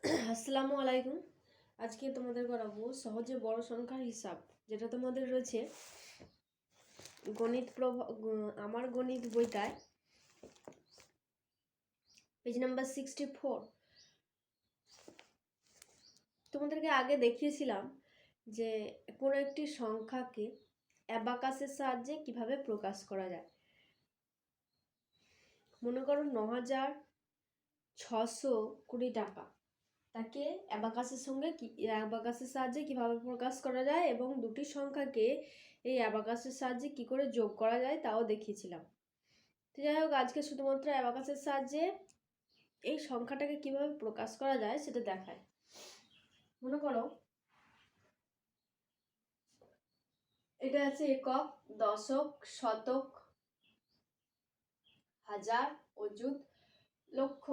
আসসালামু আলাইকুম। আজকে তোমাদের করাবো সহজে বড় সংখ্যার হিসাব, যেটা তোমাদের রয়েছে আমার গণিত বইটায় পেজ নাম্বার 64। তোমাদেরকে আগে দেখিয়েছিলাম যে কোনো একটি সংখ্যাকে অ্যাবাকাসের সাহায্যে কিভাবে প্রকাশ করা যায়। মনে করো ৯,৬২০ টাকা, তাকে অ্যাবাকাসের সাহায্যে কিভাবে প্রকাশ করা যায় এবং দুটি সংখ্যাকে এই অ্যাবাকাসের সাহায্যে কি করে যোগ করা যায় তাও দেখিয়েছিলাম। তো যাই হোক, আজকে শুধুমাত্র অ্যাবাকাসের সাহায্যে এই সংখ্যাটাকে কিভাবে প্রকাশ করা যায় সেটা দেখায়। মনে করো এটা আছে একক, দশক, শতক, হাজার, অযুত, লক্ষ।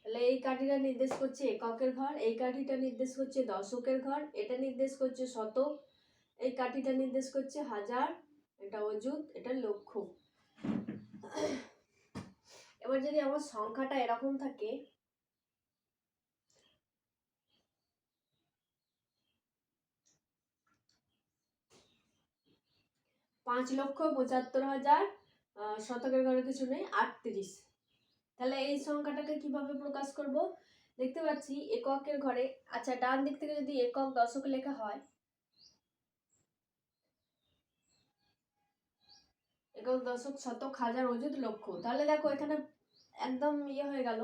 তাহলে এই কাঠিটা নির্দেশ করছে এককের ঘর, এই কাঠিটা নির্দেশ করছে দশকের ঘর, এটা নির্দেশ করছে শতক, এই কাঠিটা নির্দেশ করছে হাজার, এটা অযুত, এটা লক্ষ। এবার যদি আমার সংখ্যাটা এরকম থাকে, পাঁচ লক্ষ ৭৫,০০০, শতকের ঘরে কিছু নেই, ৩৮। তাহলে এই সংখ্যাটাকে কিভাবে প্রকাশ করব? দেখতে পাচ্ছি এককের ঘরে, আচ্ছা ডান দিক থেকে যদি একক দশক লেখা হয়, একক, দশক, শতক, হাজার, অযুত, লক্ষ, তাহলে দেখো এখানে একদম হয়ে গেল,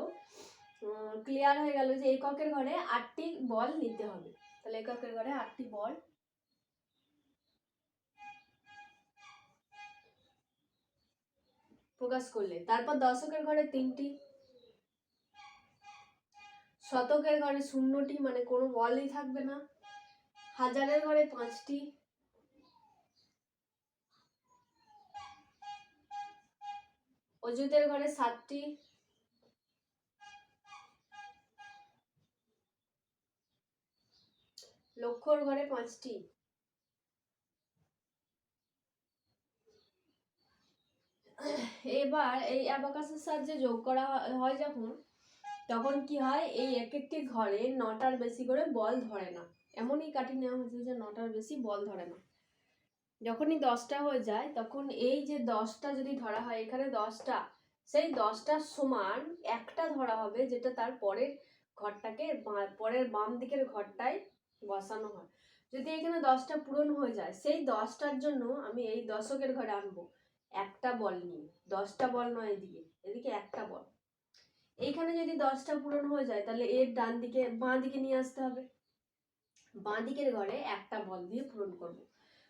ক্লিয়ার হয়ে গেল যে এককের ঘরে ৮টি বল নিতে হবে। তাহলে এককের ঘরে ৮টি বল প্রকাশ করলে, তারপর দশকের ঘরে 3টি, শতকের ঘরে 0টি, মানে কোনো বলই থাকবে না, হাজারের ঘরে 5টি, অযুতের ঘরে 7টি, লক্ষর ঘরে 5টি। এবার এই অ্যাবাকাসের সাহায্যে যোগ করা হয় যখন, তখন কি হয়, এই এক একটি ঘরে 9টার বেশি করে বল ধরে না। এমনই কাঠি নেওয়া হয়েছে যে 9টার বেশি বল ধরে না। যখনই 10টা হয়ে যায় তখন এই যে 10টা যদি ধরা হয়, এখানে 10টা, সেই 10টার সমান একটা ধরা হবে, যেটা তার পরের ঘরটাকে পরের বাম দিকের ঘরটায় বসানো হয়। যদি এখানে 10টা পূরণ হয়ে যায়, সেই 10টার জন্য আমি এই দশকের ঘরে আনবো একটা বল নিয়ে। 10টা বল নয়, এদিকে একটা বল। এইখানে যদি 10টা পূরণ হয়ে যায়, তাহলে এর ডান দিকে বাঁ দিকে নিয়ে আসতে হবে, বাঁ দিকের ঘরে একটা বল দিয়ে পূরণ করব।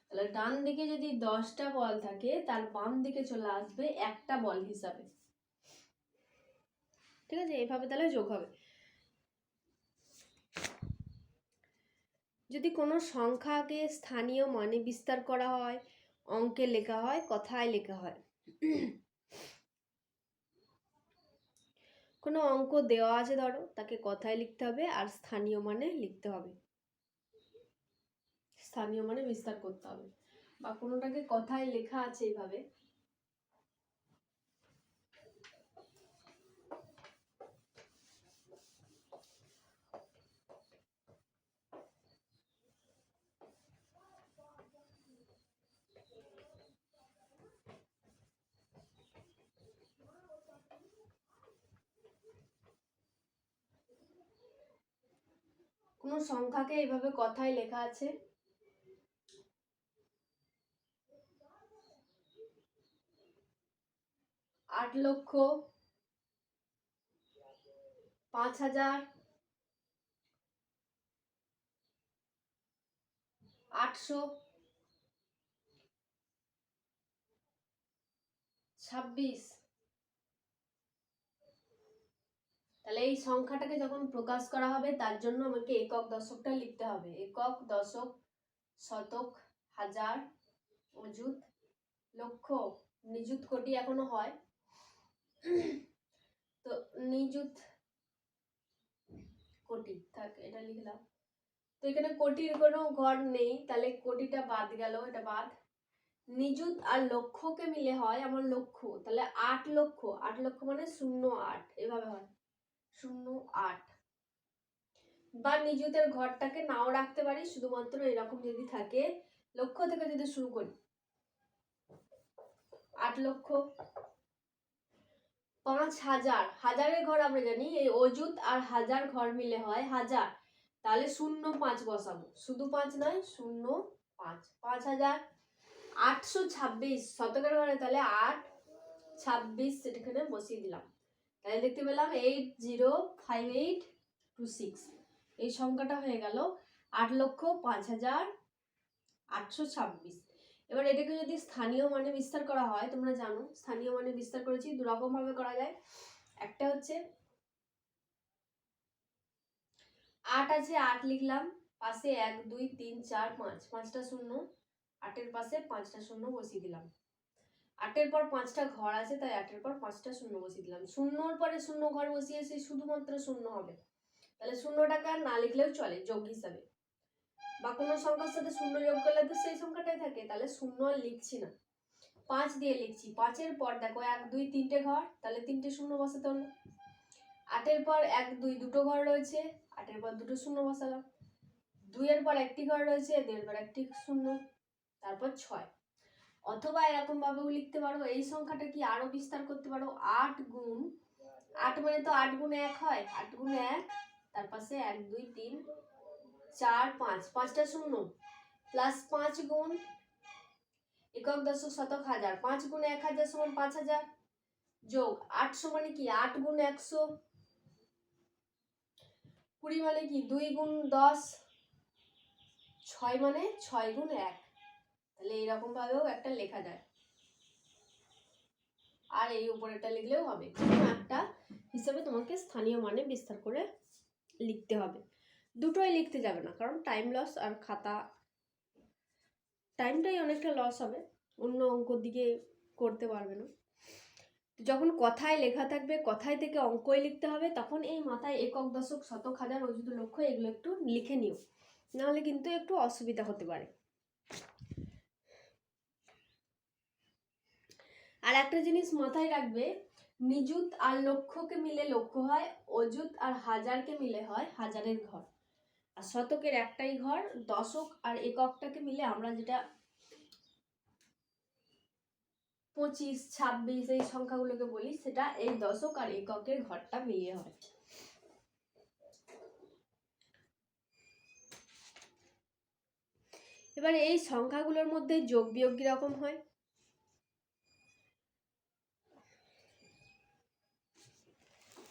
তাহলে ডান দিকে যদি 10টা বল থাকে, তার বাম দিকে চলে আসবে একটা বল হিসাবে। ঠিক আছে, এইভাবে তাহলে যোগ হবে। যদি কোনো সংখ্যাকে স্থানীয় মানে বিস্তার করা হয়, অঙ্কে লেখা হয়, কথায় লেখা হয়। কোনো অঙ্ক দেওয়া আছে ধরো, তাকে কথায় লিখতে হবে আর স্থানীয় মানে লিখতে হবে, স্থানীয় মানে বিস্তার করতে হবে। বা কোনোটাকে কথায় লেখা আছে এইভাবে, কোনো সংখ্যাকে এইভাবে কথায় লেখা আছে, 8,05,826। তাহলে এই সংখ্যাটাকে যখন প্রকাশ করা হবে, তার জন্য আমাকে একক দশকটা লিখতে হবে। একক, দশক, শতক, হাজার, অযুত, লক্ষ, নিযুত, কোটি এখনো হয়, তো নিযুত, কোটি থাক, এটা লিখলাম। তো এখানে কোটির কোনো ঘর নেই, তাহলে কোটিটা বাদ গেল, এটা বাদ। নিযুত আর লক্ষকে মিলে হয় আমার লক্ষ, তাহলে 8 লক্ষ। 8 লক্ষ মানে 08, এভাবে হয় 08। বা নিযুতের ঘরটাকে নাও রাখতে পারি, শুধুমাত্র এরকম যদি থাকে, লক্ষ থেকে যদি শুরু করি 8 লক্ষ। 5000, হাজারের ঘর আমরা জানি এই অযুত আর হাজার ঘর মিলে হয় হাজার, তাহলে 05 বসাবো, শুধু 5 নয় 05, 5826 শতকের ঘরে, তাহলে 8 26 সেখানে বসিয়ে দিলাম, তাহলে দেখতে পেলাম 805826। এই সংখ্যাটা হয়ে গেল 8,05,826। এবার এটাকে যদি স্থানীয় মানে বিস্তার করা হয়, তোমরা জানো স্থানীয় মানে বিস্তার করেছি দুরকম ভাবে করা যায়। একটা হচ্ছে 8 আছে, 8 লিখলাম, পাশে 1 2 3 4 5, 5টা শূন্য, 8-এর পাশে 5টা শূন্য বসিয়ে দিলাম। 8-এর পর 5টা ঘর আছে, তাই 8-এর পর 5টা শূন্য বসিয়ে দিলাম। শূন্যর পরে শূন্য ঘর বসিয়েছি, শুধুমাত্র শূন্য হবে, তাহলে শূন্যটাকে আর না লিখলেও চলে যোগ হিসাবে, বা কোনো সংখ্যার সাথে শূন্য যোগ করলে তো সেই সংখ্যাটাই থাকে, তাহলে শূন্য আর লিখছি না, 5 দিয়ে লিখছি। 5-এর পর দেখো 1 2 3টে ঘর, তাহলে 3টে শূন্য বসাতে হলো। 8-এর পর 1 2 দুটো ঘর রয়েছে, 8-এর পর দুটো শূন্য বসালাম। 2-এর পর একটি ঘর রয়েছে, 2-এর পর একটি শূন্য, তারপর 6। অথবা এরকম ভাবেও লিখতে পারো, এই সংখ্যাটা কি আরো বিস্তার করতে পারো, 8 গুণ 8 মানে তো 8 গুণ 1 হয়, 8 গুণ 1, তার পাশে 1 2 3 4 5, 5টা শূন্য, প্লাস 5 গুণ একক দশক শতক হাজার, 5 গুণ 1000 সমান 5000, যোগ 800 মানে কি 8 গুণ 100, 20 মানে কি 2 গুণ 10, 6 মানে 6 গুণ 1, তাহলে এইরকম ভাবেও একটা লেখা যায়। আর এই উপরেটা লিখলেও হবে, কোনো একটা হিসাবে তোমাকে স্থানীয় মানে বিস্তার করে লিখতে হবে। দুটোই লিখতে যাবে না, কারণ টাইম লস আর খাতা টাইমটাই অনেকটা লস হবে, অন্য অঙ্কর দিকে করতে পারবে না। যখন কথায় লেখা থাকবে, কথায় থেকে অঙ্কই লিখতে হবে, তখন এই মাথায় একক দশক শতক হাজার অযুত লক্ষ এগুলো একটু লিখে নিও, নাহলে কিন্তু একটু অসুবিধা হতে পারে। আর একটা জিনিস মাথায় রাখবে, নিযুত আর লক্ষকে মিলে লক্ষ হয়, অযুত আর হাজারকে মিলে হয় হাজারের ঘর, আর শতকের একটাই ঘর। দশক আর এককটাকে মিলে আমরা যেটা 25 26 এই সংখ্যাগুলোকে বলি, সেটা এই দশক আর এককের ঘরটা মিলিয়ে হয়। এবার এই সংখ্যাগুলোর মধ্যে যোগ বিয়োগ কিরকম হয়,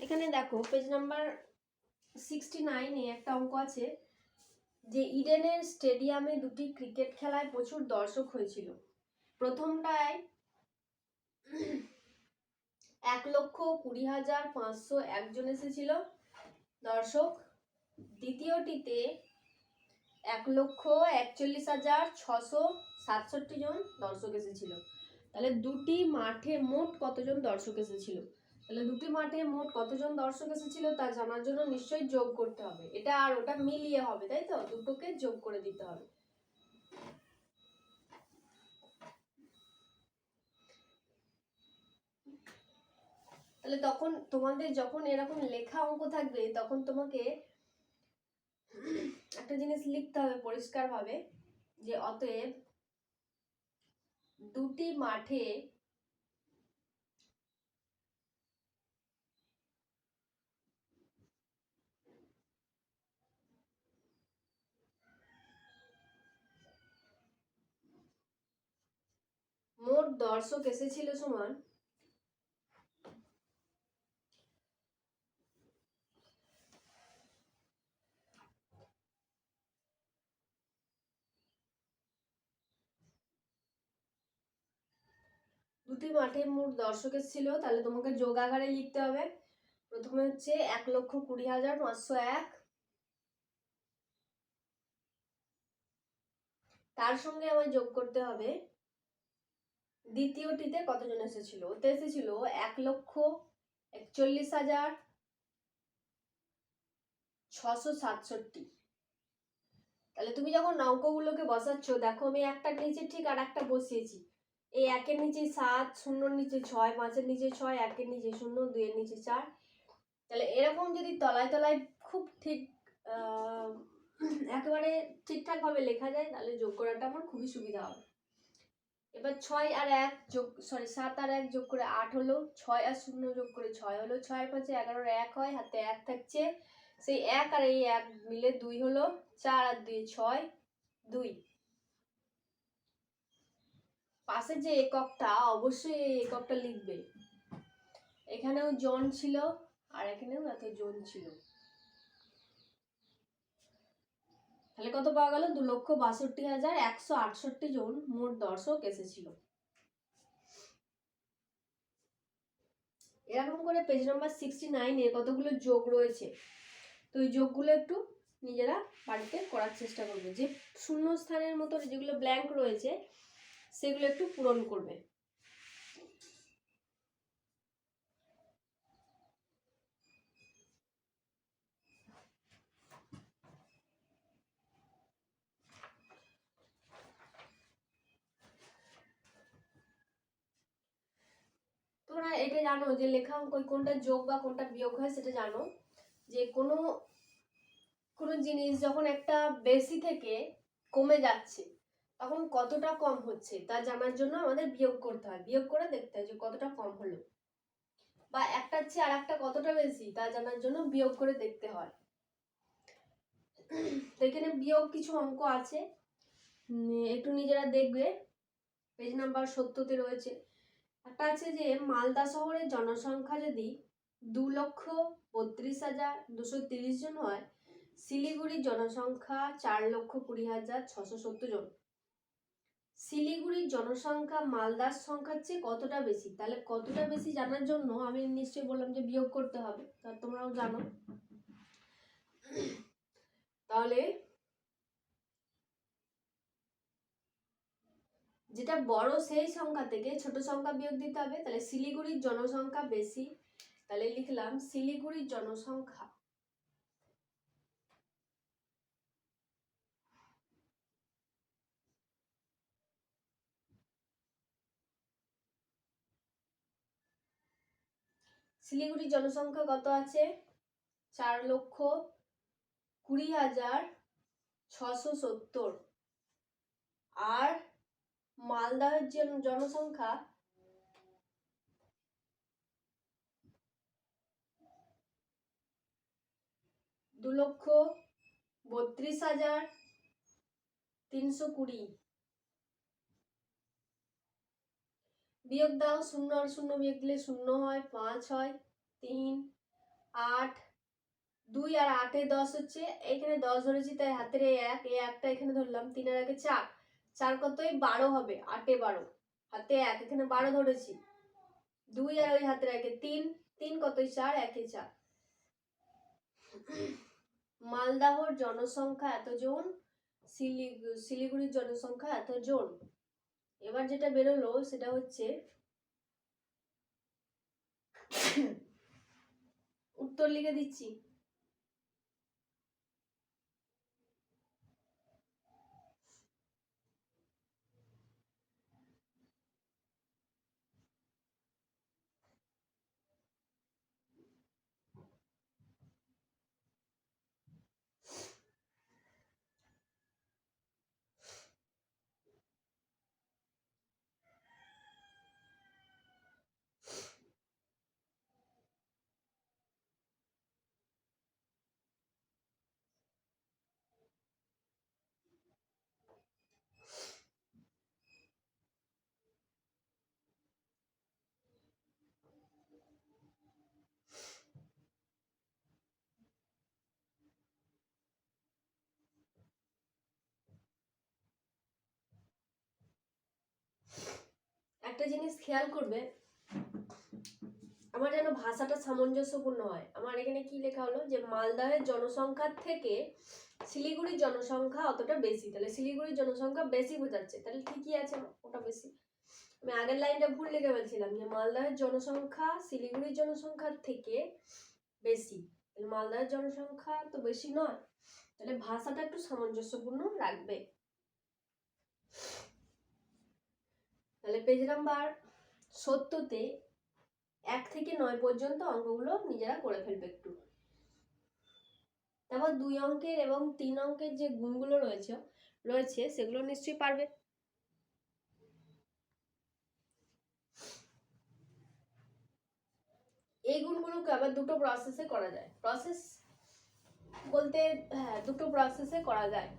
এখানে দেখো পেজ নাম্বার 69-এ একটা অঙ্ক আছে যে ইডেনের স্টেডিয়ামে দুটি ক্রিকেট খেলায় প্রচুর দর্শক হয়েছিল। প্রথমটায় 1,20,501 জন এসেছিল দর্শক, দ্বিতীয়টিতে 1,41,667 জন দর্শক এসেছিল। তাহলে দুটি মাঠে মোট কতজন দর্শক এসেছিল, তাহলে দুটি মাঠে মোট কতজন দর্শক এসেছিল তা জানার জন্য নিশ্চয়ই যোগ করতে হবে, এটা আর ওটা মিলিয়ে হবে, তাই তো, দুটোকে যোগ করে দিতে হবে। তাহলে তখন তোমাদের যখন এরকম লেখা অঙ্ক থাকবে, তখন তোমাকে একটা জিনিস লিখতে হবে পরিষ্কার ভাবে, যে অতএব দুটি মাঠে মোট দর্শক এসেছিল সমান দুটি মাঠে মোট দর্শক এসেছিল, তাহলে তোমাকে যোগ আকারে লিখতে হবে। প্রথমে হচ্ছে 1,20,501, তার সঙ্গে আমার যোগ করতে হবে দ্বিতীয়টিতে কতজন এসেছিল, ওতে এসেছিল 1,41,667, তাহলে তুমি যখন অঙ্কগুলোকে বসাচ্ছ, দেখো আমি একটার নিচে ঠিক আর একটা বসিয়েছি। এই একের নিচে 7, শূন্যর নিচে 6, 5-এর নিচে 6, একের নিচে 0, 2-এর নিচে 4। তাহলে এরকম যদি তলায় তলায় খুব ঠিক একেবারে ঠিকঠাকভাবে লেখা যায়, তাহলে যোগ করাটা আমার খুবই সুবিধা হবে। এবার 6 আর 1 যোগ, 7 আর 1 যোগ করে 8 হলো, 6 আর 0 যোগ করে 6 হলো, 6 আর 5 11, 1 হয়, হাতে 1 থাকছে, সেই 1 আর এই 1 মিলে 2 হলো, 4 আর 2 6, 2। পাশে যে এককটা, অবশ্যই এই এককটা লিখবে। এখানেও জন ছিল আর এখানেও এত জন ছিল, তাহলে কত পাওয়া গেল? 2,62,168 জন মোট দর্শক এসেছিল। এরকম করে পেজ নাম্বার 69-এ কতগুলো যোগ রয়েছে, তো এই যোগগুলো একটু নিজেরা বাড়িতে করার চেষ্টা করবে। যে শূন্য স্থানের মতো যেগুলো ব্ল্যাঙ্ক রয়েছে সেগুলো একটু পূরণ করবে। তোমরা এটা জানো যে লেখা অঙ্ক কোনটা যোগ বা কোনটা বিয়োগ হয়, সেটা জানো যে কোনো জিনিস যখন একটা বেশি থেকে কমে যাচ্ছে তখন কতটা কম হচ্ছে তা জানার জন্য আমাদের বিয়োগ করতে হয়, বিয়োগ করে দেখতে হয় যে কতটা কম হলো, বা একটার চেয়ে আর একটা কতটা বেশি তা জানার জন্য বিয়োগ করে দেখতে হয়। তো এখানে বিয়োগ কিছু অঙ্ক আছে, একটু নিজেরা দেখবে। পেজ নাম্বার 70-তে রয়েছে। একটা আছে যে মালদা শহরের জনসংখ্যা যদি 2,32,230 জন হয়, শিলিগুড়ির জনসংখ্যা 4,20,670 জন। শিলিগুড়ির জনসংখ্যা মালদার সংখ্যার চেয়ে কতটা বেশি? তাহলে কতটা বেশি জানার জন্য আমি নিশ্চয়ই বললাম যে বিয়োগ করতে হবে, তা তোমরাও জানো। তাহলে যেটা বড় সেই সংখ্যা থেকে ছোট সংখ্যা বিয়োগ দিতে হবে। তাহলে শিলিগুড়ির জনসংখ্যা বেশি, তাহলে লিখলাম শিলিগুড়ির জনসংখ্যা শিলিগুড়ির জনসংখ্যা কত আছে? 4,20,670। আর মালদার জনসংখ্যা 2,32,320। বিয়োগ দাও, 0 আর 0 বিয়োগ দিলে 0 হয়, 5 হয়, 3, 8, 2 আর 8 এ 10 হচ্ছে, এখানে 10 ধরেছি তাই হাতের এই একটা এখানে ধরলাম, 3 আর 1 4, 4 কতই 12 হবে, 8 এ 12, হাতে 1 এখানে 12 ধরেছি, 2 আর ওই হাতের 1 3, 3 কতই 4, 1 এ 4। মালদাহর জনসংখ্যা এতজন, শিলিগুড়ির জনসংখ্যা এতজন। এবার যেটা বেরোলো সেটা হচ্ছে উত্তর লিখে দিচ্ছি। একটা জিনিস খেয়াল করবে, আমার যেন ভাষাটা সামঞ্জস্যপূর্ণ হয়। আমার এখানে কি লেখা হলো যে মালদাহের জনসংখ্যার থেকে শিলিগুড়ির জনসংখ্যা অতটা বেশি, তাহলে শিলিগুড়ির জনসংখ্যা বেশি বোঝাচ্ছে, তাহলে ঠিকই আছে, ওটা বেশি। আমি আগের লাইনটা ভুল লিখে বলছিলাম যে মালদাহের জনসংখ্যা শিলিগুড়ির জনসংখ্যার থেকে বেশি, মালদাহের জনসংখ্যা তো বেশি নয়, তাহলে ভাষাটা একটু সামঞ্জস্যপূর্ণ রাখবে। তাহলে পেজ নাম্বার 70-তে 1 থেকে 9 পর্যন্ত অঙ্কগুলো নিজেরা করে ফেলবে একটু। তারপর 2 অঙ্কের এবং 3 অঙ্কের যে গুণগুলো রয়েছে সেগুলো নিশ্চয়ই পারবে। এই গুণগুলোকে আবার দুটো প্রসেসে করা যায়। প্রসেস বলতে হ্যাঁ, দুটো প্রসেসে করা যায়।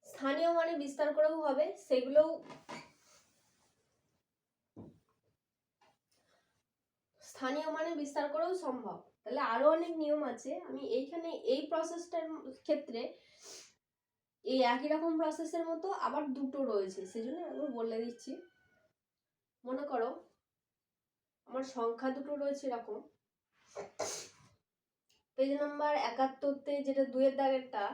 স্থানীয় মানে বিস্তার করেও হবে, সেগুলোও স্থানীয় মানে বিস্তার করেও সম্ভব। তাহলে আরো অনেক নিয়ম আছে, আমি এইখানে এই প্রসেসটার ক্ষেত্রে এই একই রকম প্রসেসের মতো আবার দুটো রয়েছে, সেজন্য আমি বলে দিচ্ছি। মনে করো আমার সংখ্যা দুটো রয়েছে এরকম, পেজ নাম্বার 71-তে যেটা 2-এর দাগেরটা,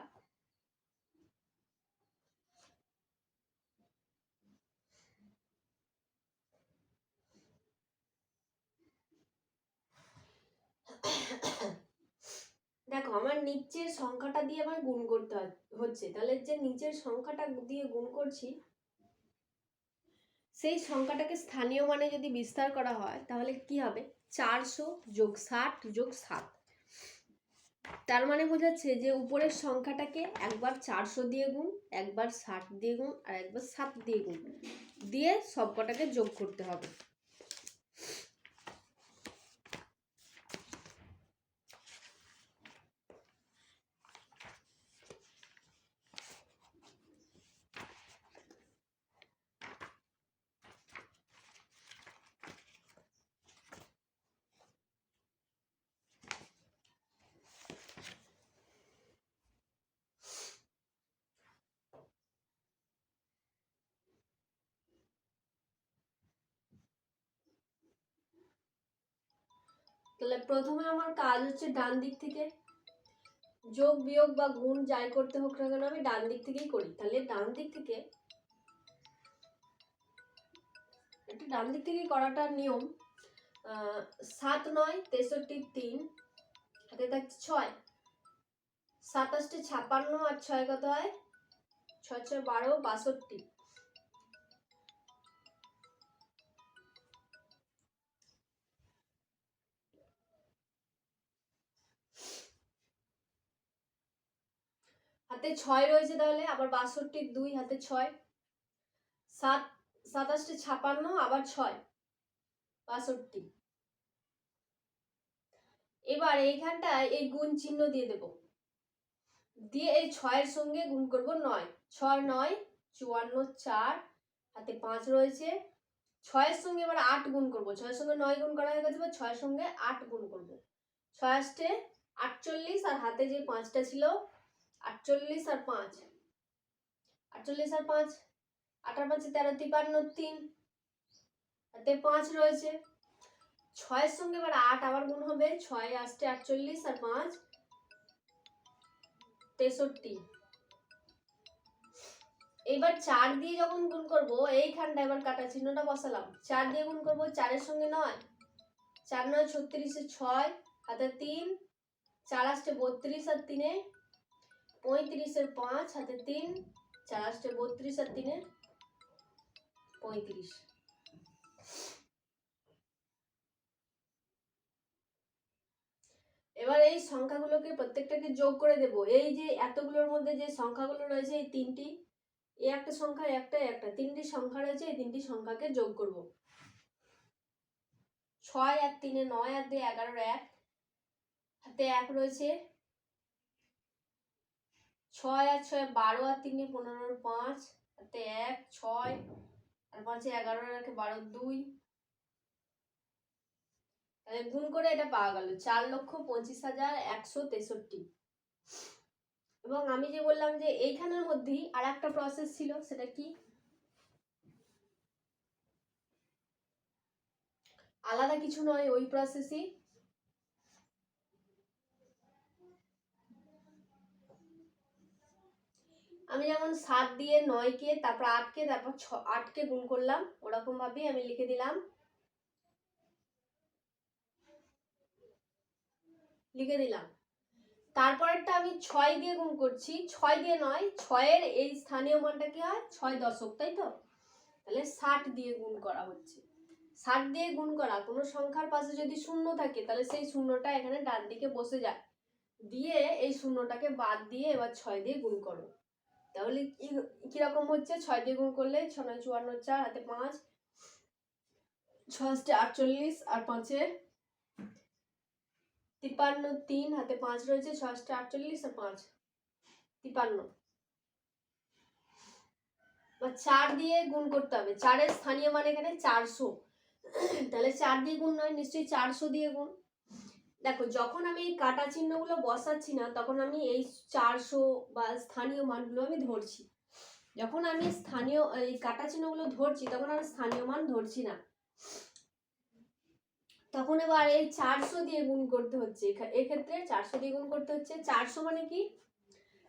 দেখো আমার নিচের সংখ্যাটা দিয়ে আমার গুণ করতে হচ্ছে। তাহলে যে নিচের সংখ্যাটা দিয়ে গুণ করছি সেই সংখ্যাটাকে স্থানীয় মানে যদি বিস্তার করা হয় তাহলে কি হবে, 400 যোগ 60 যোগ 7। তার মানে বোঝাচ্ছে যে উপরের সংখ্যাটাকে একবার 400 দিয়ে গুণ, একবার 60 দিয়ে গুণ আর একবার 7 দিয়ে গুণ দিয়ে সবকটাকে যোগ করতে হবে। তাহলে প্রথমে আমার কাজ হচ্ছে ডান দিক থেকে যোগ বিয়োগ বা গুণ যাই করতে হোক না কেন আমি ডান দিক থেকেই করি। তাহলে ডান দিক থেকে করাটা নিয়ম। 7 9 63 3 হাতে থাকছে 6, 27 56 আর 6 কত হয়, 6 6 12 62। হাতে 6 রয়েছে, তাহলে আবার 62 2 হাতে 6, 7 27 56 আবার 6 62। এবার এইখানটায় এই গুণ চিহ্ন দিয়ে দেব, দিয়ে এই 6-এর সঙ্গে গুণ করব 9, 6 9 54 4 হাতে 5 রয়েছে। 6-এর সঙ্গে এবার 8 গুণ করব, 6-এর সঙ্গে 9 গুণ করা হয়ে গেছে, 6-এর সঙ্গে 8 গুণ করব, 6 আসতে 48 আর হাতে যে 5টা ছিল 48 আর 5, 48 আর 5 8 আর 5 13 53 3 হাতে 5 রয়েছে। 6-এর সঙ্গে এবার 8 আবার গুণ হবে, 6 আসতে 48 আর 5 63। এবার 4 দিয়ে যখন গুণ করব এইখানটা এবার কাটা চিহ্নটা বসালাম, 4 দিয়ে গুণ করব, 4-এর সঙ্গে 9, 4 9 36 6 হাতে 3, 4 আসতে 32 আর 3 35 এর 5 হাতে 3, 4 আসতে 32 আর 3 35। এবার এই সংখ্যাগুলোকে প্রত্যেকটাকে যোগ করে দেব। এই যে এতগুলোর মধ্যে যে সংখ্যাগুলো রয়েছে এই তিনটি, এই একটা সংখ্যা একটা তিনটি সংখ্যা রয়েছে, এই তিনটি সংখ্যাকে যোগ করব। 6 আর 3 9 আর 2 11 1 হাতে 1 রয়েছে, 6 আর 6 12 আর 3 15 5 হাতে 1 6 আর 5 11 আর 1 12 2। তাহলে গুণ করে এটা পাওয়া গেল 4,25,163। এবং আমি যে বললাম যে এইখানের মধ্যেই আর একটা প্রসেস ছিল, সেটা কি, আলাদা কিছু নয়, ওই প্রসেসই আমি যেমন 7 দিয়ে 9কে, তারপর 8কে, তারপর 8কে গুণ করলাম, ওরকম ভাবেই আমি লিখে দিলাম, তারপরেরটা আমি 6 দিয়ে গুণ করছি, 6 দিয়ে নয়, 6-এর এই স্থানীয় মানটা কি হয় 6 দশক, তাই তো? তাহলে 60 দিয়ে গুণ করা হচ্ছে। 60 দিয়ে গুণ করা, কোনো সংখ্যার পাশে যদি শূন্য থাকে তাহলে সেই শূন্যটা এখানে ডান দিকে বসে যায়, দিয়ে এই শূন্যটাকে বাদ দিয়ে এবার 6 দিয়ে গুণ করো। তাহলে কিরকম হচ্ছে, 6 দিয়ে গুণ করলে 6 9 54, 4 হাতে 5, 6 48 আর 5-এ 53, 3 হাতে 5 রয়েছে, 6 48 আর 5 53। 4 দিয়ে গুণ করতে হবে, 4-এর স্থানীয় মান এখানে 400, তাহলে 4 দিয়ে গুণ নয়, নিশ্চয়ই 400 দিয়ে গুণ। দেখো যখন আমি এই কাটা চিহ্নগুলো বসাচ্ছি না তখন আমি এই 400 বা স্থানীয় মানগুলো আমি ধরছি, যখন আমি স্থানীয় এই কাটা চিহ্নগুলো ধরছি তখন আমি স্থানীয় মান ধরছি না, তখন এবার এই 400 দিয়ে গুণ করতে হচ্ছে। এক্ষেত্রে 400 দিয়ে গুণ করতে হচ্ছে। 400 মানে কি,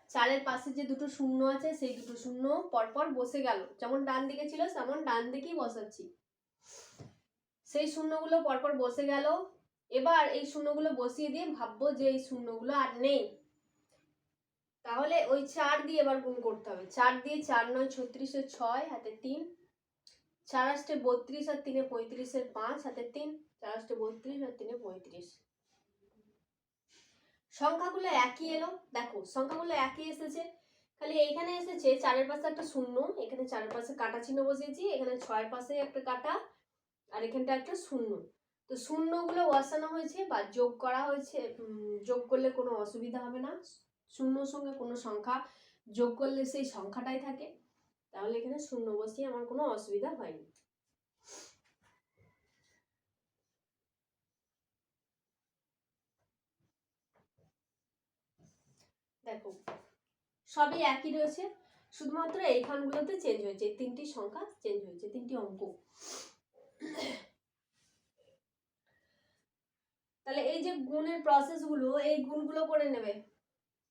4-এর পাশে যে দুটো শূন্য আছে সেই দুটো শূন্য পরপর বসে গেল, যেমন ডান দিকে ছিল তেমন ডান দিকেই বসাচ্ছি, সেই শূন্যগুলো পরপর বসে গেল। এবার এই শূন্যগুলো বসিয়ে দিয়ে ভাববো যে এই শূন্যগুলো আর নেই, তাহলে ওই 4 দিয়ে এবার গুণ করতে হবে। 4 দিয়ে 4 9 36 এর 6 হাতে 3, 4 8 32 আর 3 35 এর 5 হাতে 3, 4 8 32 আর 3 35। সংখ্যাগুলো একই এলো, দেখো সংখ্যাগুলো একই এসেছে, খালি এইখানে এসেছে 4-এর পাশে একটা শূন্য, এখানে 4-এর পাশে কাটা চিহ্ন বসিয়েছি, এখানে 6-এর পাশে একটা কাটা আর এখানটা একটা শূন্য। তো শূন্যগুলো বসানো হয়েছে বা যোগ করা হয়েছে, যোগ করলে কোনো অসুবিধা হবে না, শূন্যর সঙ্গে কোনো সংখ্যা যোগ করলে সেই সংখ্যাটাই থাকে, তাহলে এখানে শূন্য বসিয়ে আমার কোনো অসুবিধা হয়নি। দেখো সবই একই রয়েছে, শুধুমাত্র এইখানগুলোতে চেঞ্জ হয়েছে, এই 3টি সংখ্যা চেঞ্জ হয়েছে, 3টি অঙ্ক। তাহলে এই যে গুণের প্রসেসগুলো, এই গুণগুলো করে নেবে।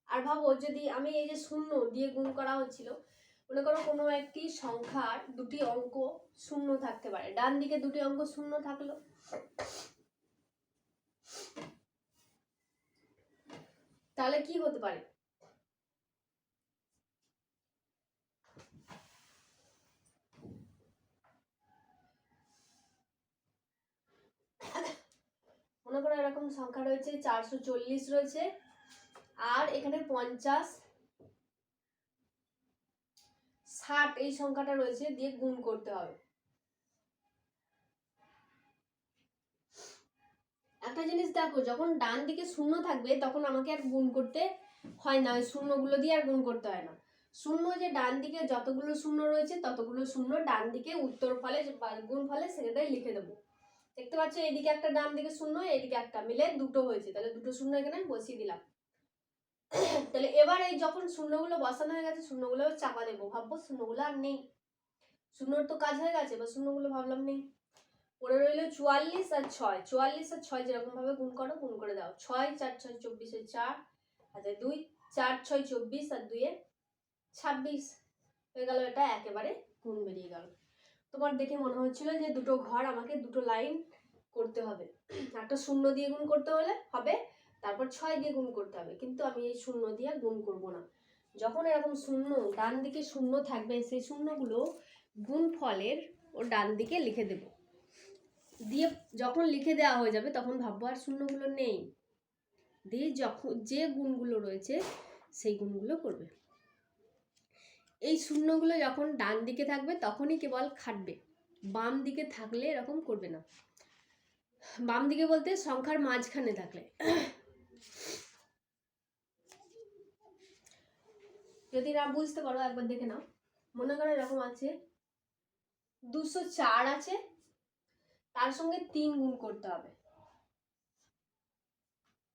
আর ভাবো যদি আমি এই যে শূন্য দিয়ে গুণ করা হচ্ছিল, মনে করো কোনো একটি সংখ্যার দুটি অঙ্ক শূন্য থাকতে পারে, ডান দিকে দুটি অঙ্ক শূন্য থাকলো, তাহলে কি হতে পারে, মনে করো এরকম সংখ্যা রয়েছে 440 রয়েছে, আর এখানে 50 60 এই সংখ্যাটা রয়েছে, দিয়ে গুণ করতে হবে। একটা জিনিস দেখো, যখন ডান দিকে শূন্য থাকবে তখন আমাকে আর গুণ করতে হয় না, ওই শূন্যগুলো দিয়ে আর গুণ করতে হয় না, শূন্য যে ডান দিকে যতগুলো শূন্য রয়েছে ততগুলো শূন্য ডান দিকে উত্তর ফলে গুণ ফলে সেটাই লিখে দেবো। দেখতে পাচ্ছ এদিকে একটা ডান দিকে শূন্য, এদিকে একটা, মিলে দুটো হয়েছে, তাহলে দুটো শূন্য এখানে বসিয়ে দিলাম। তাহলে এবার এই যখন শূন্যগুলো বসানো হয়ে গেছে শূন্যগুলো চাপা দেবো, ভাববো শূন্যগুলো আর নেই, শূন্যর তো কাজ হয়ে গেছে, বা শূন্যগুলো ভাবলাম নেই, পড়ে রইল 44 আর 6, 44 আর 6 যেরকম ভাবে গুণ করো গুণ করে দাও, 6 4 6 24 এর 4 হাতে 2, 4 6 24 আর 2 এ 26 হয়ে গেল, এটা একেবারে গুণ বেরিয়ে গেল। তোমার দেখে মনে হচ্ছিল যে দুটো ঘর আমাকে দুটো লাইন করতে হবে, একটা শূন্য দিয়ে গুণ করতে হলে হবে, তারপর 6 দিয়ে গুণ করতে হবে, কিন্তু আমি এই শূন্য দিয়ে গুণ করব না, যখন এরকম শূন্য ডান দিকে শূন্য থাকবে সেই শূন্যগুলো গুণ ফলের ও ডান দিকে লিখে দেব, দিয়ে যখন লিখে দেওয়া হয়ে যাবে তখন ভাববো আর শূন্যগুলো নেই, দিয়ে যখন যে গুণগুলো রয়েছে সেই গুণগুলো করবে। এই শূন্যগুলো যখন ডান দিকে থাকবে তখনই কেবল খাটবে, বাম দিকে থাকলে এরকম করবে না, বাম দিকে বলতে সংখ্যার মাঝখানে থাকলে। যদি না বুঝতে পারো একবার দেখে নাও, মনে করো এরকম আছে 204 আছে, তার সঙ্গে 3 গুণ করতে হবে,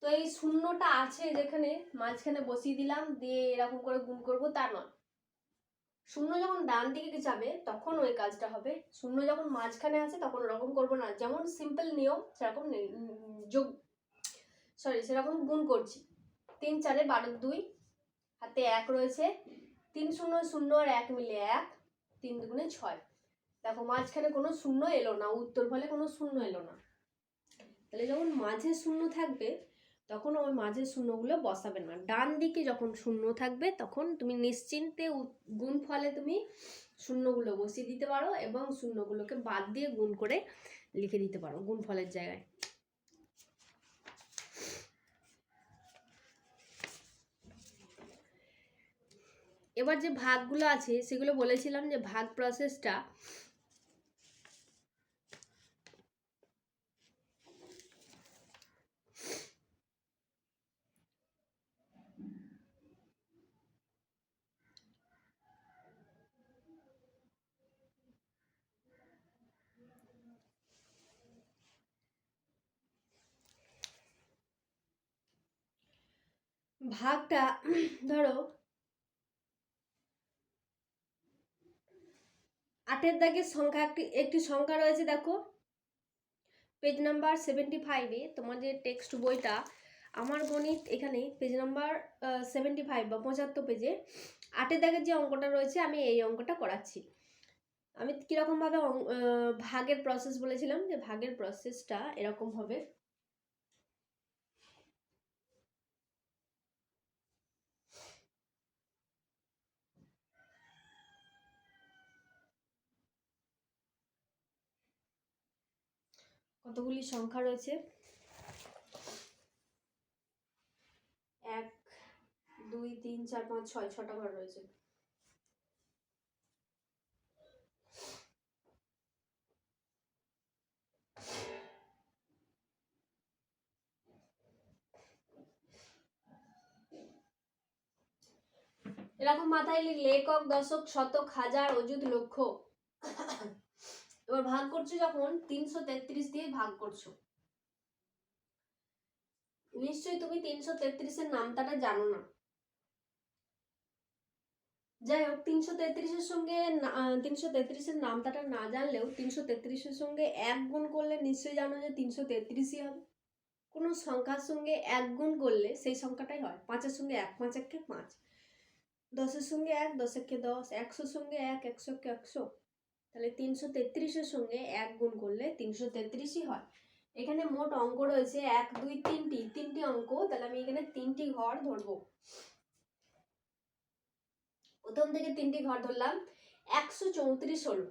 তো এই শূন্যটা আছে যেখানে মাঝখানে বসিয়ে দিলাম, দিয়ে এরকম করে গুণ করবো তা নয়, শূন্য যখন ডান দিকে যাবে তখন ওই কাজটা হবে, শূন্য যখন মাঝখানে আছে তখন ওরকম করবো না, যেমন সিম্পল নিয়ম সেরকম যোগ সেরকম গুণ করছি, 3 4 12 2 হাতে 1 রয়েছে, 3 শূন্য 0 আর 1 মিলে 1, 3 দুগুণে 6। দেখো মাঝখানে কোনো শূন্য এলো না, উত্তর ফলে কোনো শূন্য এলো না। তাহলে যখন মাঝে শূন্য থাকবে তখন ওই মাঝের শূন্যগুলো বসাবে না। ডান দিকে যখন শূন্য থাকবে তখন তুমি নিশ্চিন্তে গুণ ফলে তুমি শূন্যগুলো বসিয়ে দিতে পারো এবং শূন্যগুলোকে বাদ দিয়ে গুণ করে লিখে দিতে পারো গুণ ফলের জায়গায়। এবার যে ভাগগুলো আছে সেগুলো বলেছিলাম যে ভাগ প্রসেসটা ভাগটা ধরো 8-এর দাগের সংখ্যা একটি সংখ্যা রয়েছে, দেখো পেজ নাম্বার 75-এ তোমার যে টেক্সট বইটা আমার গণিত, এখানে পেজ নাম্বার 75 বা 75 পেজে 8-এর দাগের যে অঙ্কটা রয়েছে আমি এই অঙ্কটা করাচ্ছি। আমি কীরকমভাবে ভাগের প্রসেস বলেছিলাম যে ভাগের প্রসেসটা এরকম হবে। কতগুলি সংখ্যা রয়েছে, 1 2 3 4 5 6, 6টা ঘর রয়েছে। এরকম মাথায় লিখলে একক, দশক, শতক, হাজার, অযুত, লক্ষ। এবার ভাগ করছো যখন 333 দিয়ে ভাগ করছো, নিশ্চয়ই তুমি 333-এর নামটাটা জানো না। যাই হোক 333-এর সঙ্গে 333-এর নামটাটা না জানলেও 333-এর সঙ্গে 1 গুণ করলে নিশ্চয়ই জানো যে 333-ই হবে। কোনো সংখ্যার সঙ্গে 1 গুণ করলে সেই সংখ্যাটাই হয়। 5-এর সঙ্গে 1, 5 একে 5, 10-এর সঙ্গে 1, 10 একে 10, 100-এর সঙ্গে 1, 100 একে 100। তাহলে 333-এর সঙ্গে 1 গুণ করলে 333-ই হয়। এখানে মোট অঙ্ক রয়েছে 1 2 3টি অঙ্ক। তাহলে আমি এখানে 3টি ঘর ধরবো। প্রথম থেকে 3টি ঘর ধরলাম। 134 হলো।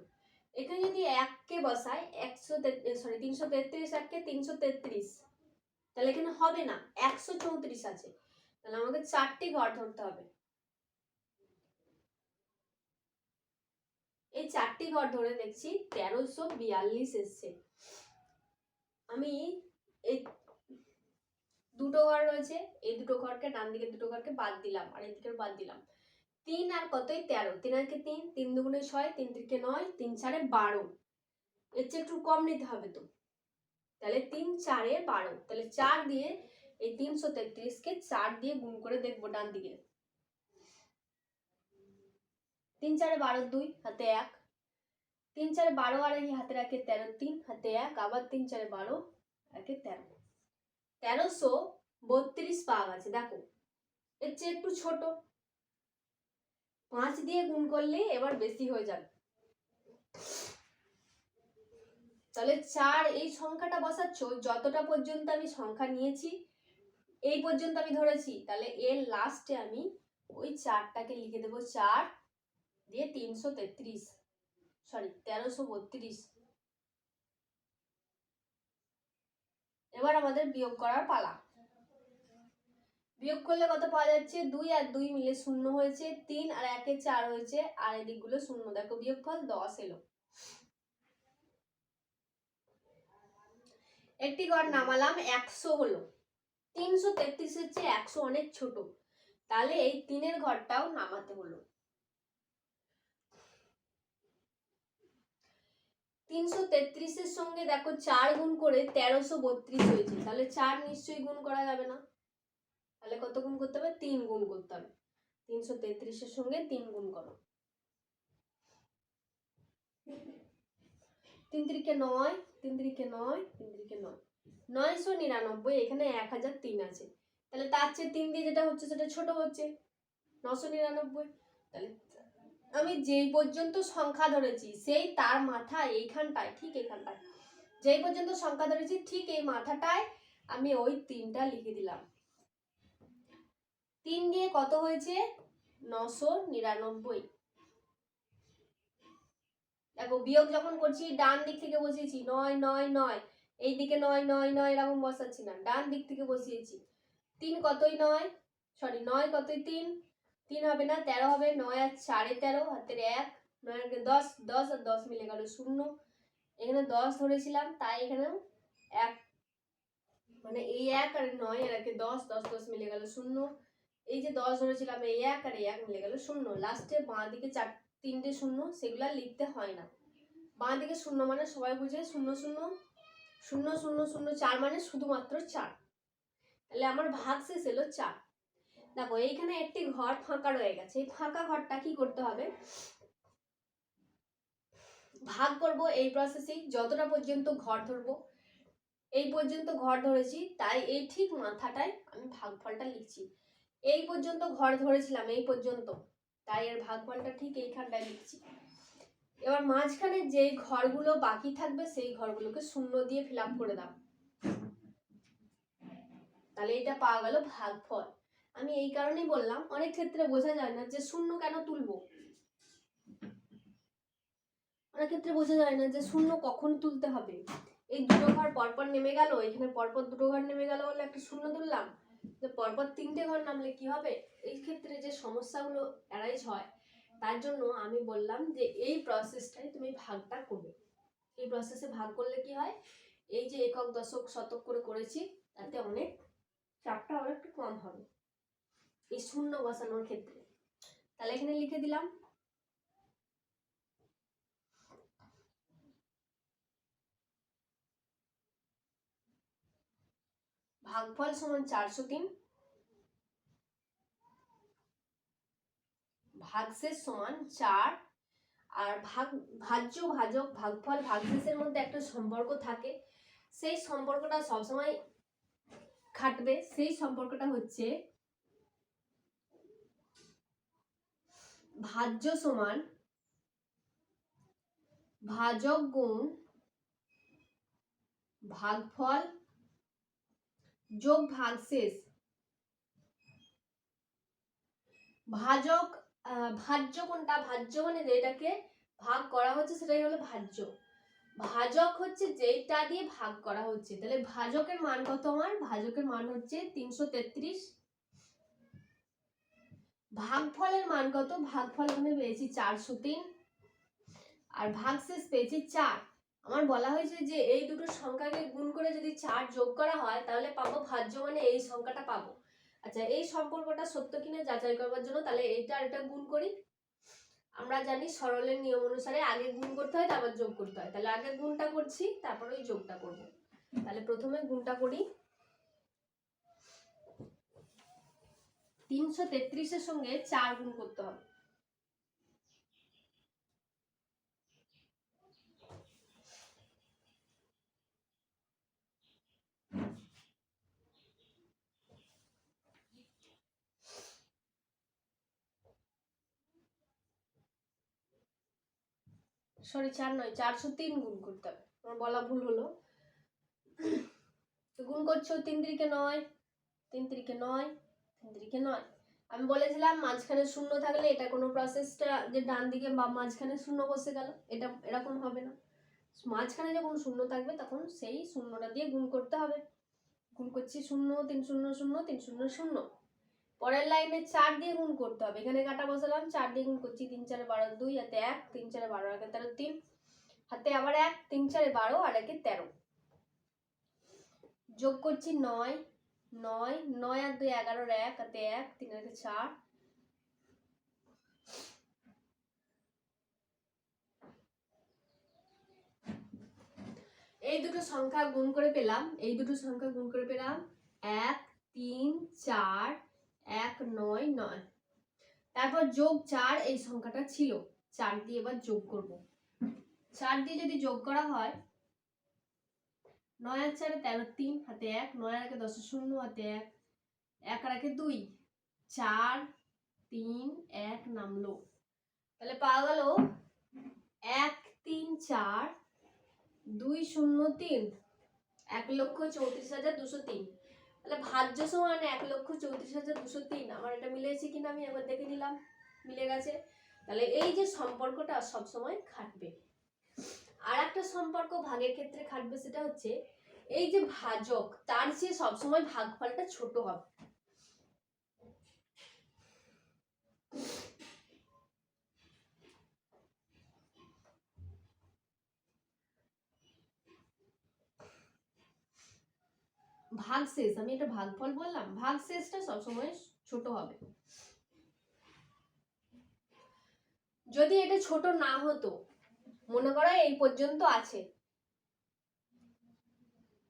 এখানে যদি 1কে বসাই 333 1কে 333, তাহলে এখানে হবে না, 134 আছে। তাহলে আমাকে 4টি ঘর ধরতে হবে। এই 4টি ঘর ধরে দেখছি 1342 এসছে। আমি এই দুটো ঘর রয়েছে, এই দুটো ঘরকে ডান দিকে দুটো ঘরকে বাদ দিলাম আর এদিকে বাদ দিলাম। 3 আর কতই 13, 3 আর 3, 3 দুগুণে 6, 3 3 9, 3 4 12। এর চেয়ে একটু কম নিতে হবে তো। তাহলে 3 4 12। তাহলে 4 দিয়ে এই 333-কে 4 দিয়ে গুণ করে দেখবো ডান দিকে। 3 4 12, 2 হাতে 1, 3 4 12 আর এই হাতে রাখে 13, 3 হাতে 1, আবার 3 4 12 একে 13। 1332 পাওয়া গেছে। দেখো এর চেয়ে একটু ছোট, 5 দিয়ে গুণ করলে এবার বেশি হয়ে যাবে। তাহলে 4 এই সংখ্যাটা বসাচ্ছ, যতটা পর্যন্ত আমি সংখ্যা নিয়েছি এই পর্যন্ত আমি ধরেছি, তাহলে এর লাস্টে আমি ওই 4টাকে লিখে দেবো। 4 দিয়ে 1332। এবার আমাদের বিয়োগ করার পালা। বিয়োগ করলে কত পাওয়া যাচ্ছে? 2 আর 2 মিলে 0 হয়েছে, 3 আর 1 এ 4 হয়েছে, আর এদিকগুলো 0। দেখো বিয়োগফল 10 এলো। একটি ঘর নামালাম, 100 হলো। 333-এর চেয়ে 100 অনেক ছোট, তাহলে এই 3-এর ঘরটাও নামাতে হলো। 333-এর সঙ্গে দেখো 4 গুণ করে 1332 হয়েছে, তাহলে 4 নিশ্চয়ই গুণ করা যাবে না। তাহলে কত গুণ করতে হবে? 3 গুণ করতে হবে। 333-এর সঙ্গে 3 গুণ করো। 3 3 9, 3 3 9, 3 3 9, 999। এখানে 1003 আছে, তাহলে তার চেয়ে 3 দিয়ে যেটা হচ্ছে সেটা ছোট হচ্ছে, 999। তাহলে আমি যেই পর্যন্ত সংখ্যা ধরেছি সেই তার মাথা এইখানটায়, ঠিক এইখানটায় যেই পর্যন্ত সংখ্যা ধরেছি ঠিক এই মাথাটায় আমি ওই 3টা লিখে দিলাম। 3 দিয়ে কত হয়েছে? 999। দেখো বিয়োগ যখন করছি ডান দিক থেকে বসিয়েছি 9 9 9, এই দিকে 9 9 9 এরকম বসাচ্ছি না, ডান দিক থেকে বসিয়েছি। 3 কতই 9, সরি 9 কতই 3, 3 হবে না 13 হবে, 9 আর 4 13 হাতের 1, 9 আর 10, 10 আর 10 মিলে গেল 0। এখানে 10 ধরেছিলাম তাই এখানে 1, মানে এই 1 আর 9 এর আগে 10 10 10 মিলে গেল 0। এই যে 10 ধরেছিলাম এই 1 আর এই 1 মিলে গেল 0। লাস্টে বাঁ দিকে 3টে 0, সেগুলা লিখতে হয় না। বাঁ দিকে 0 মানে সবাই বুঝে 0 0 0 0 0 4 মানে শুধুমাত্র 4। তাহলে আমার ভাগশেষ এলো 4। দেখো এইখানে একটি ঘর ফাঁকা রয়ে গেছে, এই ফাঁকা ঘরটা কি করতে হবে? ভাগ করব এই প্রসেসেই, যতটা পর্যন্ত ঘর ধরবো এই পর্যন্ত ঘর ধরেছি, তাই এই ঠিক মাথাটায় আমি ভাগফলটা লিখছি। এই পর্যন্ত ঘর ধরেছিলাম এই পর্যন্ত, তাই এর ভাগফলটা ঠিক এইখানটায় লিখছি। এবার মাঝখানে যেই ঘরগুলো বাকি থাকবে সেই ঘরগুলোকে 0 দিয়ে ফিল আপ করে দাও, তাহলে এটা পাওয়া গেল ভাগফল। আমি এই কারণেই বললাম অনেক ক্ষেত্রে বোঝা যায় না যে 0 কেন তুলবো, অনেক ক্ষেত্রে বোঝা যায় না যে 0 কখন তুলতে হবে। এই দুটো ঘর পরপর নেমে গেল, এখানে পরপর দুটো ঘর নেমে গেল বলে একটা 0 তুললাম, যে পরপর 3টে ঘর নামলে কি হবে? এই ক্ষেত্রে যে সমস্যাগুলো অ্যারাইজ হয় তার জন্য আমি বললাম যে এই প্রসেসটাই তুমি ভাগটা করবে। এই প্রসেসে ভাগ করলে কি হয়, এই যে একক দশক শতক করে করেছি তাতে অনেক চাপটা অনেকটা কম হবে এই 0 বসানোর ক্ষেত্রে। তাহলে এখানে লিখে দিলাম ভাগফল সমান 403, ভাগশেষ সমান 4। আর ভাজ্য ভাজক ভাগফল ভাগশেষের মধ্যে একটা সম্পর্ক থাকে, সেই সম্পর্কটা সবসময় খাটবে। সেই সম্পর্কটা হচ্ছে ভাজ্য সমান ভাজক গুণ ভাগফল যোগ ভাগশেষ। ভাজক ভাজ্য কোনটা? ভাজ্য মানে যেটাকে ভাগ করা হচ্ছে সেটাই হলো ভাজ্য। ভাজক হচ্ছে যেটা দিয়ে ভাগ করা হচ্ছে। তাহলে ভাজকের মান কত? আমার ভাজকের মান হচ্ছে 333। ভাগফলের মান কত? ভাগফল আমি পেয়েছি 403 আর ভাগশেষ পেয়েছি 4। আমার বলা হয়েছে যে এই দুটো সংখ্যাকে গুণ করে যদি 4 যোগ করা হয় তাহলে পাবো ভাজ্য, মানে এই সংখ্যাটা পাবো। আচ্ছা, এই সম্পর্কটা সত্য কিনা যাচাই করবার জন্য তাহলে এইটা আর এটা গুণ করি। আমরা জানি সরলের নিয়ম অনুসারে আগে গুণ করতে হয় তারপর যোগ করতে হয়, তাহলে আগে গুণটা করছি তারপর ওই যোগটা করব। তাহলে প্রথমে গুণটা করি। 333-এর সঙ্গে 4 গুণ করতে হবে। সরি 4 নয়, 403 গুণ করতে হবে, আমার বলা ভুল হলো। তো গুণ করছো 3 3 9, 3 3 9, 3 3 9। আমি বলেছিলাম মাঝখানে 0 থাকলে এটা কোনো প্রসেসটা যে ডান দিকে বা মাঝখানে 0 বসে গেল, এটা এরকম হবে না। মাঝখানে যখন 0 থাকবে তখন সেই 0টা দিয়ে গুণ করতে হবে। গুণ করছি 0 3 0 0 3 0 0। পরের লাইনে 4 দিয়ে গুণ করতে হবে, এখানে কাটা বসালাম, 4 দিয়ে গুণ করছি 3 4 12 2 হাতে 1, 3 4 12 1 13 3 হাতে আবার 1, 3 4 12 আর 1 13। যোগ করছি 9 9 9 আর 2 11 1 হাতে 1 3 হাতে 4। এই দুটো সংখ্যা গুণ করে পেলাম, এই দুটো সংখ্যা গুণ করে পেলাম 1 3 4 1 9 9। তারপর যোগ 4, এই সংখ্যাটা ছিল 4 দিয়ে এবার যোগ করব। 4 দিয়ে যদি যোগ করা হয় 9 আর 4 13 3 হাতে 1 9 আর 1 10 0 হাতে 1 1 আর 1 2 4 3 1 নামলো, তাহলে পাওয়া গেল 1 3 4 2 0 3 1,34,203। তাহলে ভাজ্য সমান 1,34,203। আমার এটা মিলেছে কিনা আমি একবার দেখে নিলাম, মিলে গেছে। তাহলে এই যে সম্পর্কটা সবসময় খাটবে। আর একটা সম্পর্ক ভাগের ক্ষেত্রে খাটবে, সেটা হচ্ছে এই যে ভাজক তার চেয়ে সবসময় ভাগফলটা ছোট হবে। ভাগশেষ, আমি এটা ভাগফল বললাম, ভাগশেষটা সবসময় ছোট হবে। যদি এটা ছোট না হতো, মনে করো এই পর্যন্ত আছে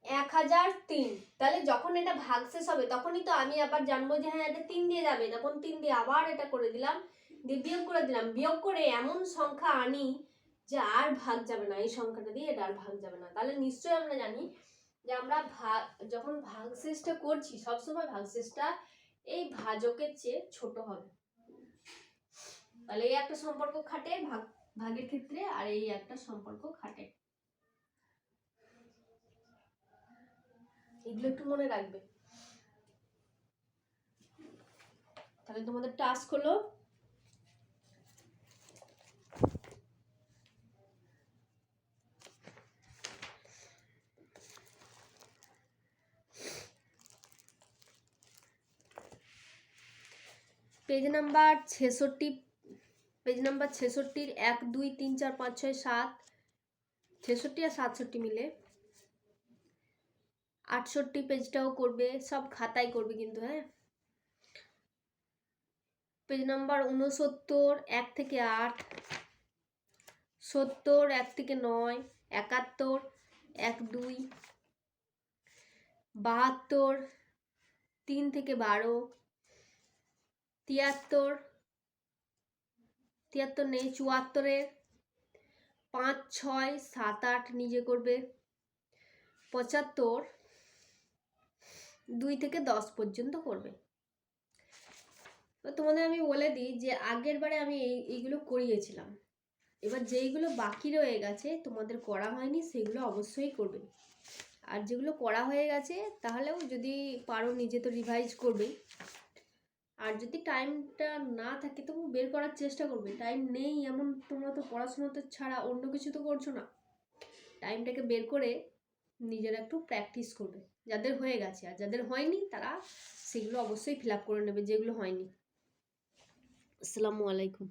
1003, তাহলে যখন এটা ভাগশেষ হবে তখনই তো আমি আবার জানবো যে হ্যাঁ এটা 3 দিয়ে যাবে, তখন 3 দিয়ে আবার এটা করে দিলাম, দিয়ে বিয়োগ করে দিলাম, বিয়োগ করে এমন সংখ্যা আনি যে আর ভাগ যাবে না, এই সংখ্যাটা দিয়ে এটা আর ভাগ যাবে না। তাহলে নিশ্চয়ই আমরা জানি যে আমরা যখন ভাগশেষটা করছি সবসময় ভাগশেষটা এই ভাজকের চেয়ে ছোট হবে। তাহলে এই একটা সম্পর্ক খাটে ভাগের ক্ষেত্রে, আর এই একটা সম্পর্ক খাটে। এগুলো একটু মনে রাখবে। তাহলে তোমাদের টাস্ক হলো পেজ নাম্বার 66, পেজ নাম্বার 66 1 2 3 4 5 6 7, 66 আর 67 মিলে 68 পেজটাও করবে, সব খাতায় করবে কিন্তু। হ্যাঁ, পেজ নাম্বার 69 1 থেকে 8, 70 1 থেকে 9, 71 1 2, 72 3 থেকে 12, 73 নেই, 74 5 6 7 8 নিজে করবে, 75 2 থেকে 10 পর্যন্ত করবে। তো তোমাদের আমি বলে দিই যে আগের বারে আমি এইগুলো করিয়েছিলাম, এবার যেইগুলো বাকি রয়ে গেছে তোমাদের করা হয়নি সেগুলো অবশ্যই করবে। আর যেগুলো করা হয়ে গেছে তাহলেও যদি পারো নিজে তো রিভাইজ করবে, আর যদি টাইমটা না থাকে তবু বের করার চেষ্টা করবে। টাইম নেই এমন, তোমরা তো পড়াশোনা তো ছাড়া অন্য কিছু তো করছো না, টাইমটাকে বের করে নিজেরা একটু প্র্যাকটিস করবে যাদের হয়ে গেছে। আর যাদের হয়নি তারা সেগুলো অবশ্যই ফিল আপ করে নেবে যেগুলো হয়নি। আসসালামু আলাইকুম।